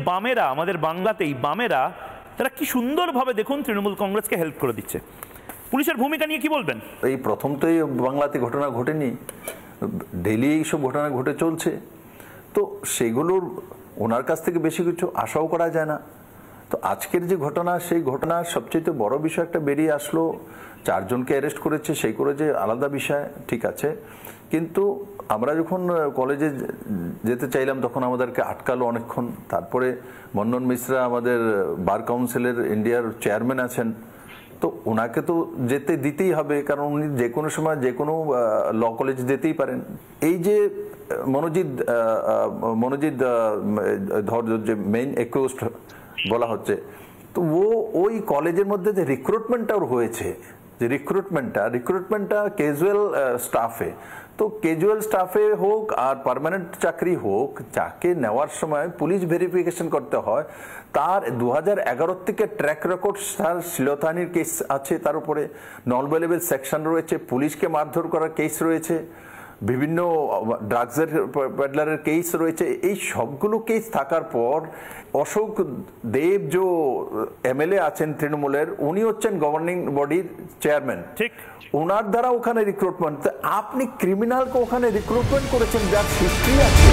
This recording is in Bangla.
বামেরা, আমাদের বাংলাতেই বামেরা, তারা কি সুন্দরভাবে দেখুন তৃণমূল কংগ্রেসকে হেল্প করে দিচ্ছে। পুলিশের ভূমিকা নিয়ে কি বলবেন? এই প্রথম তো এই বাংলাতে ঘটনা ঘটেনি, ডেইলি এইসব ঘটনা ঘটে চলছে, তো সেগুলোর ওনার কাছ থেকে বেশি কিছু আশাও করা যায় না। তো আজকের যে ঘটনা, সেই ঘটনার সবচেয়ে বড় বিষয় একটা বেরিয়ে আসলো, 4 জনকে অ্যারেস্ট করেছে, সেই করেছে আলাদা বিষয়, ঠিক আছে। কিন্তু আমরা যখন কলেজে যেতে চাইলাম তখন আমাদেরকে আটকালো অনেকক্ষণ। তারপরে মন্নন মিশ্রা আমাদের বার কাউন্সিলের ইন্ডিয়ার চেয়ারম্যান আছেন, তো ওনাকে তো যেতে দিতেই হবে, কারণ উনি যে কোনো সময় যে কোনো ল কলেজ যেতেই পারেন। এই যে মনোজিৎ ধর যে মেইন অ্যাকিউজড বলা হচ্ছে, তো ওই কলেজের মধ্যে যে রিক্রুটমেন্টটা ওর হয়েছে, যে রিক্রুটমেন্টটা ক্যাজুয়াল স্টাফে, তো ক্যাজুয়াল স্টাফে হোক আর পার্মানেন্ট চাকরি হোক, যাকে নেওয়ার সময় পুলিশ ভেরিফিকেশন করতে হয়, তার 2011 থেকে ট্র্যাক রেকর্ড, তার শ্লীলতাহানির কেস আছে, তার উপরে নন অ্যাভেলেবল সেকশন রয়েছে, পুলিশকে মারধর করার কেস রয়েছে, বিভিন্ন ড্রাগসের পেডলারের কেস রয়েছে। এই সবগুলো কেস থাকার পর অশোক দেব যে এমএলএ আছেন তৃণমূলের, উনি হচ্ছেন গভর্নিং বডির চেয়ারম্যান, ঠিক, ওনার দ্বারা ওখানে রিক্রুটমেন্ট। আপনি ক্রিমিনালকে ওখানে রিক্রুটমেন্ট করেছেন, যার হিস্ট্রি আছে।